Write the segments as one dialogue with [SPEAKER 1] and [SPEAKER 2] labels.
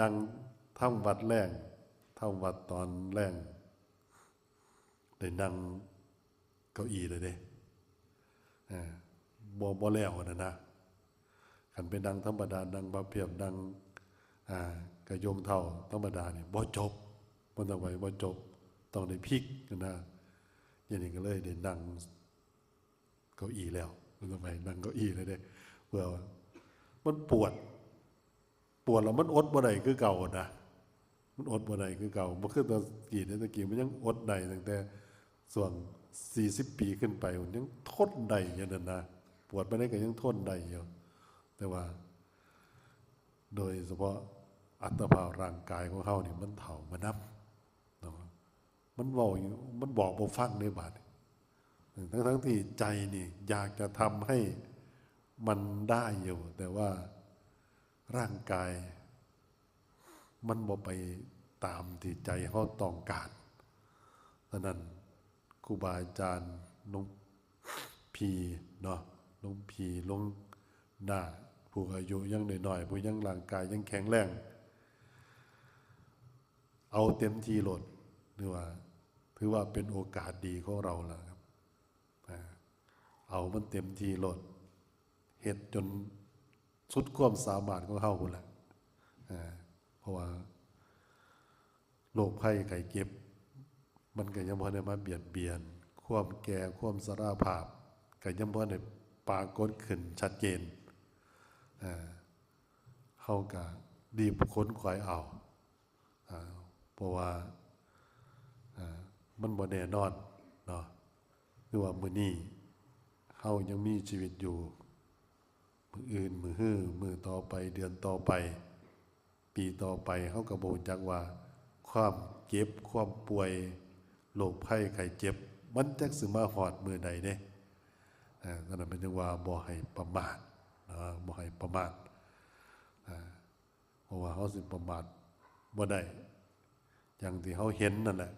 [SPEAKER 1] นั่งทำวัดแรงทำวัดตอนแรงได้นั่งเก้าอี้เลยเด้บ่แล้วนะคันไปนั่งธรรมดานั่งบ่เพียบนั่งกระโยงเท่าธรรมดานี่บ่จบมันต้องไว้บ่จบต้องได้พลิกนะอย่างนี้ก็เลยได้นั่งเก้าอี้แล้วมันต้องไปนั่งเก้าอี้เลยเด้เพื่อมันปวดแล้วมันอดบ่ได้คือเก่านะมันอดบ่ได้คือเก่าบ่คือตะกี้มันยังอดได้ตั้งแต่ส่วน40 ปีขึ้นไปมันยังทนได้อย่างนั้นนะปวดไปได้ก็ยังทนได้อยู่แต่ว่าโดยเฉพาะอัตภาพร่างกายของเขานี่มันเฒ่ามานับเนาะมันเว้าอยู่มันบอกบ่ฟังในบาดทั้งที่ใจนี่อยากจะทำให้มันได้อยู่แต่ว่าร่างกายมันบ่ไปตามที่ใจเขาต้องการฉะนั้นครูบาอาจารย์หลวงพีเนาะหลวงพีหลวงหน้าผู้อายุยังน้อยๆผู้ยังร่างกายยังแข็งแรงเอาเต็มที่โลดถือว่าเป็นโอกาสดีของเราแล้วครับเอามันเต็มที่โลดเฮ็ดจนสุดความสามารถของเฮาพุ่นล่ะเพราะว่าโรคภัยไข้เจ็บมันก็ยังบ่ได้มาเบียดเบียนความแก่ความชราภาพก็ยังบ่ได้ปรากฏขึ้นชัดเจนเฮาก็รีบค้นคว้าเอาเพราะว่ามันบ่แน่นอนเนาะคือว่ามื้อนี้เฮายังมีชีวิตอยู่มื้ออื่นมื้อฮื้อมื้อต่อไปเดือนต่อไปปีต่อไปเฮาก็บ่รู้จักว่าความเจ็บความป่วยโรคภัยไข้เจ็บมันจักสิมาฮอดมื้อใดเด้นั่นน่ะเป็นจังว่าบ่ให้ประมาทบ่ให้ประมาทเพราะว่าเฮาสิประมาทบ่ได้อย่างที่เฮาเห็นนั่นแหละ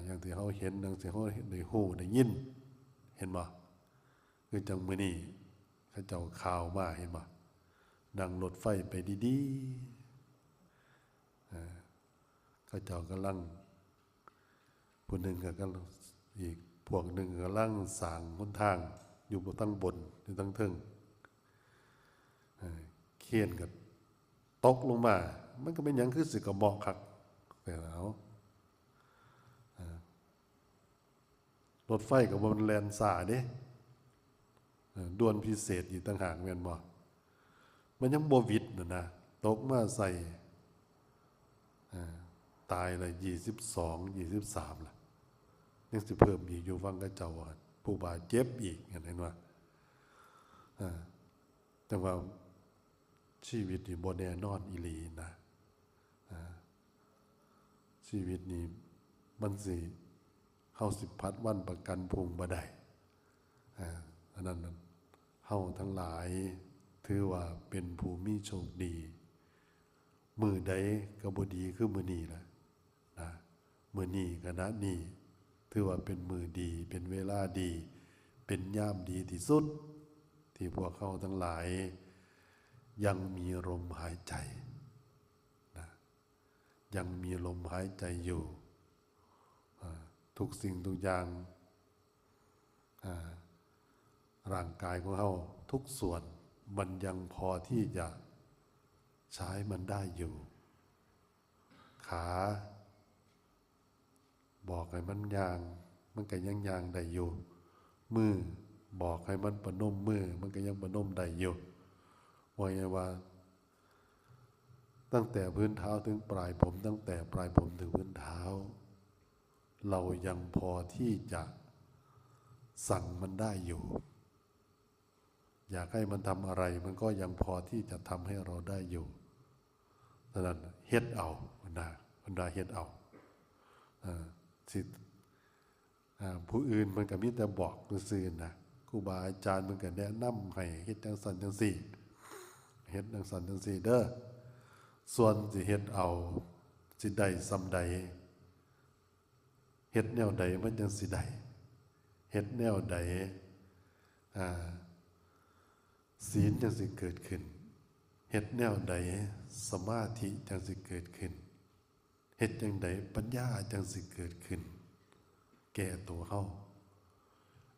[SPEAKER 1] อย่างที่เฮาเห็นอย่างที่เฮาได้ฮู้ได้ยินเห็นบ่คือจังมื้อนี้เขาเจ้าข่าวมาเห็นบ่นั่งรถไฟไปดีๆเขาเจ้ากำลังผู้หนึ่งก็กำลังอีกพวกหนึ่งกำลังสร้างหนทางอยู่บนตั้งบนอยู่ตั้งเทิงเขียนก็ตกลงมามันก็เป็นหยังคือสิกระบอกคักแต่แล้วรถไฟก็บ่มันแล่นช้าเด้ด่วนพิเศษอยู่ต่างหากแม่นบ่มันยังบ่วิดนะตกมาใส่ตายละ22 23ล่ะยังสิเพิ่มอีกอยู่ฟังกับเจ้าว่าผู้บาดเจ็บอีกเห็นว่าแต่ว่าชีวิตนี่บ่แน่นอนอีหลีนะชีวิตนี้มันสิเฮาสิพัดวันประกันพรุ่งบ่ได้อันนั้นเฮาทั้งหลายถือว่าเป็นผู้มีโชคดีมื้อใดก็บ่ดีคือมื้อนี้ล่ะนะมื้อนี้ขณะนี้ถือว่าเป็นมื้อดีเป็นเวลาดีเป็นยามดีที่สุดที่พวกเขาทั้งหลายยังมีลมหายใจนะยังมีลมหายใจอยู่ทุกสิ่งทุกอย่างร่างกายของเราทุกส่วนมันยังพอที่จะใช้มันได้อยู่ขาบอกให้มันย่างมันก็ยังย่างได้อยู่มือบอกให้มันประนมมือมันก็ยังประนมได้อยู่ว่าไงว่าตั้งแต่พื้นเท้าถึงปลายผมตั้งแต่ปลายผมถึงพื้นเท้าเรายังพอที่จะสั่งมันได้อยู่อยากให้มันทำอะไรมันก็ยังพอที่จะทำให้เราได้อยู่ดังนั้นเฮ็ดเอาบรรดาเฮ็ดเอาสิผู้อื่นมันก็มีแต่บอกซื่อๆนะครูบาอาจารย์มันก็แนะนำให้เฮ็ดจังซั่นจังซี่เฮ็ดจังซั่นจังซี่เด้อส่วนสิเฮ็ดเอาสิได้ซำใดเฮ็ดแนวใดมันจังสิได้เฮ็ดแนวใดศีลจังสิเกิดขึ้นเฮ็ดแนวใด สมาธิจังสิเกิดขึ้นเฮ็ดจังใดปัญญาจังสิเกิดขึ้นแก่ตัวเฮา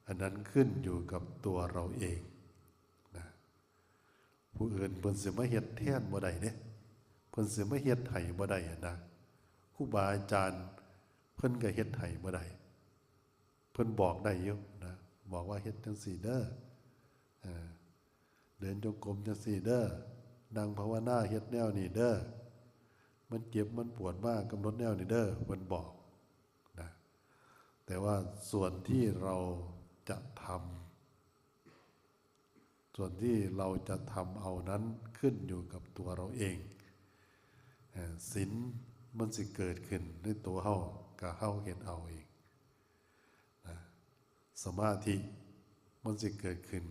[SPEAKER 1] อันนั้นขึ้นอยู่กับตัวเราเองนะผู้อื่นเพิ่นสิมาเฮ็ดแทนบ่ได้เด้เพิ่นสิมาเฮ็ดให้บ่ได้นะครูบาอาจารย์เพิ่นก็เฮ็ดให้บ่ได้เพิ่นบอกได้อยู่นะบอกว่าเฮ็ดจังซี่เด้อเดินจงกรมจังซี่เด้อนั่งภาวนาเฮ็ดแนวนี้เด้อมันเจ็บมันปวดมากกำหนดแนวนี้เด้อเพิ่นบอกนะแต่ว่าส่วนที่เราจะทำส่วนที่เราจะทำเอานั้นขึ้นอยู่กับตัวเราเองศีลมันสิเกิดขึ้นในตัวเฮาก็เฮาเฮ็ดเอาเองนะสมาธิมันสิเกิดขึ้น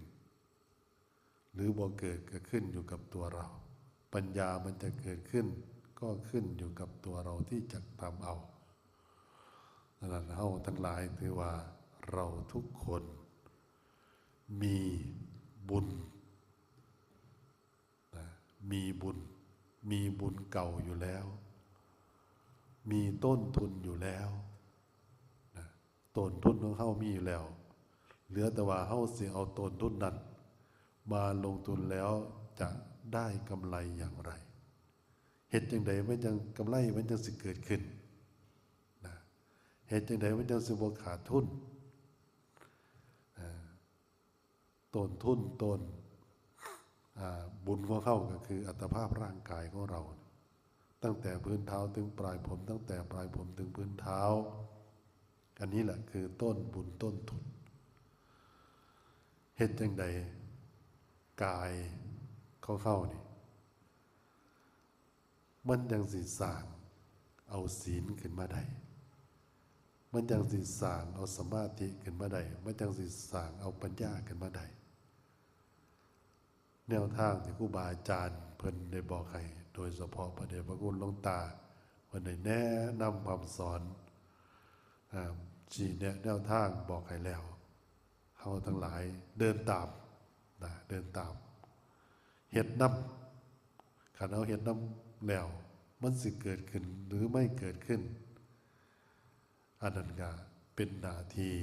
[SPEAKER 1] หรือบ่เกิดก็ขึ้นอยู่กับตัวเราปัญญามันจะเกิดขึ้นก็ขึ้นอยู่กับตัวเราที่จะทำเอาดังนั้นเฮาทั้งหลายถือว่าเราทุกคนมีบุญนะมีบุญเก่าอยู่แล้วมีต้นทุนอยู่แล้วนะต้นทุนของเฮามีอยู่แล้วเหลือแต่ว่าเฮาสิเอาต้นทุนนั้นมาลงทุนแล้วจะได้กำไรอย่างไรเฮ็ดจังใดมันจังกำไรมันจังสิเกิดขึ้นนะเฮ็ดจังใดมันจังสิบ่ขาดทุนต้นทุนต้นบุญของเขาก็คืออัตภาพร่างกายของเราตั้งแต่พื้นเท้าถึงปลายผมตั้งแต่ปลายผมถึงพื้นเท้าอันนี้แหละคือต้นบุญต้นทุนเฮ็ดจังใดกายเข้านี่มันจังสิสร้างเอาศีลขึ้นมาได้มันจังสิสร้างเอาสมาธิขึ้นมาได้มันจังสิสร้างเอาปัญญาขึ้นมาได้แนวทางที่ครูบาอาจารย์เพิ่นได้บอกให้โดยเฉพาะพระเดชพระคุณหลวงตาเพิ่นได้แนะนำคำสอนชี้แนะแนวทางบอกให้แล้วเฮาทั้งหลายเดินตามนะเดินตามเฮ็ดนำคันเอาเฮ็ดนำแล้วมันสิเกิดขึ้นหรือไม่เกิดขึ้นอันนั้นก็เป็นหน้าที่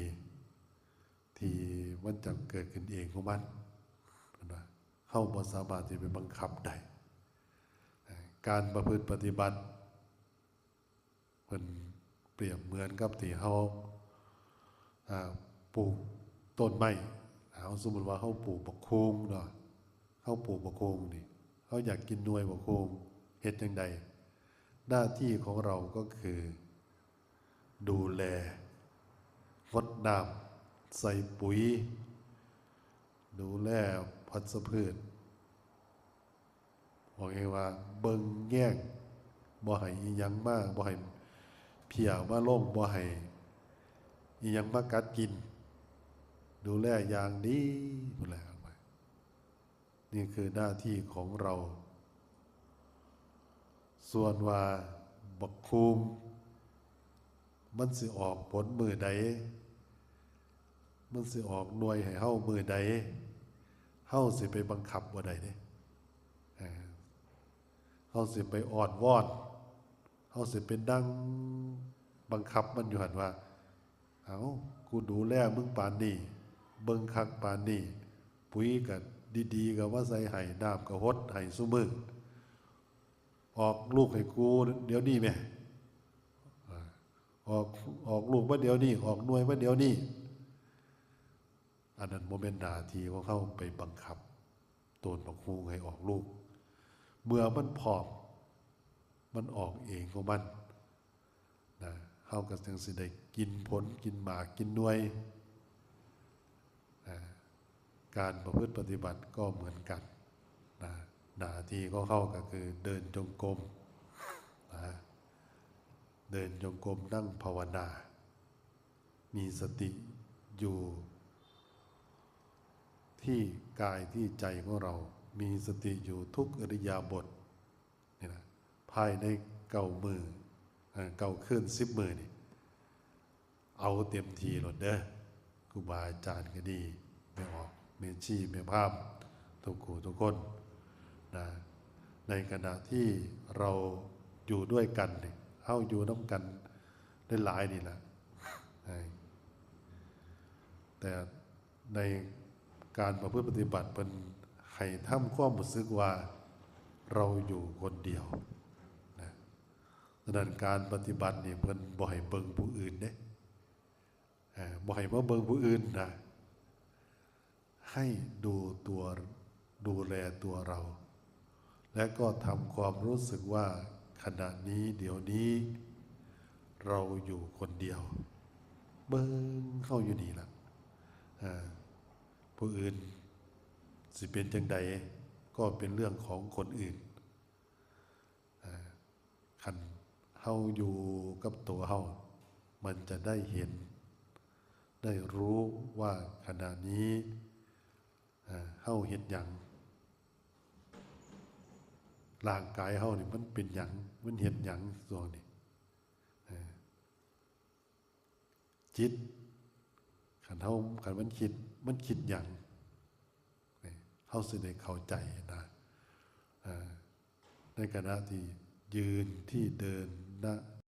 [SPEAKER 1] ที่มันจะเกิดขึ้นเองของมันนะเฮาบ่สามารถที่ไปบังคับได้การประพฤติปฏิบัติเพิ่นเปรียบเหมือนกับที่เฮาปลูกต้นไม้เอาสมมุติว่าเฮาปลูกบักโคงเนาะเฮาปลูกบักโคงนี่เฮาอยากกินหน่วยบักโคงเฮ็ดจังใดหน้าที่ของเราก็คือดูแลรดน้ำใส่ปุ๋ยดูแลพันธุ์พืชบอกเองว่าเบิ่งแย่งบ่ให้อีหยังมาบ่ให้เพียมาลงบ่ให้อีหยังมากัดกินดูแลอย่างดีพุ่นแหละนี่คือหน้าที่ของเราส่วนว่าบักคูมมันสิออกผลมื้อใดมันสิออกหน่วยให้เฮามื้อใดเฮาสิไปบังคับบ่ได้เด้เฮาสิไปอ้อนวอนเฮาสิเป็นดังบังคับมันอยู่หั่นว่าเอากูดูแลมึงปานนี้เบิ่งคักปานนี้ปุ๋ยก็ดีๆก็ว่าใส่ให้น้ำก็ฮดให้ซุมื้อออกลูกให้กูเดี๋ยวนี้แม่ออกลูกว่าเดี๋ยวนี้ออกหน่วยว่าเดี๋ยวนี้อันนั้นบ่แม่นหน้าที่ของเขาไปบังคับต้นบักฮู้ให้ออกลูกเมื่อมันพร้อมมันออกเองของมันนะเฮาก็จังสิได้กินผลกินหมากกินหน่วยการประพฤติปฏิบัติก็เหมือนกันนะหน้าที่ของเขาก็คือเดินจงกรมนะเดินจงกรมนั่งภาวนามีสติอยู่ที่กายที่ใจของเรามีสติอยู่ทุกอิริยาบถนี่นะภายในเก้าคืน10 มื้อนี่เอาเต็มทีหมดเด้อครูบาอาจารย์ก็ดีไม่ออกเมชีไม่ภาพทุกคู่ทุกคนนะ ในขณะที่เราอยู่ด้วยกันเนี่ยเฮาอยู่น้ำกันได้หลายนี่แหละแต่ในการประพฤติปฏิบัติเป็นให้ทำความรู้สึกว่าเราอยู่คนเดียวนะดังนั้นการปฏิบัตินี่เพิ่นบ่ให้เบิ่งผู้อื่นเด้บ่ให้มาเบิ่งผู้อื่นนะให้ดูแลตัวเรา และก็ทำความรู้สึกว่าขณะนี้เดี๋ยวนี้เราอยู่คนเดียวเบิ่งเข้าอยู่นี่ล่ะผู้อื่นสิเป็นจังใดก็เป็นเรื่องของคนอื่นคันเฮาอยู่กับตัวเฮามันจะได้เห็นได้รู้ว่าขณะนี้เฮาเฮ็ดหยังร่างกายเฮานี่มันเป็นหยังมันเฮ็ดหยังส่วนนี้จิตคันมันคิดหยังเฮาสิได้เข้าใจนะในขณะที่ยืนที่เดิน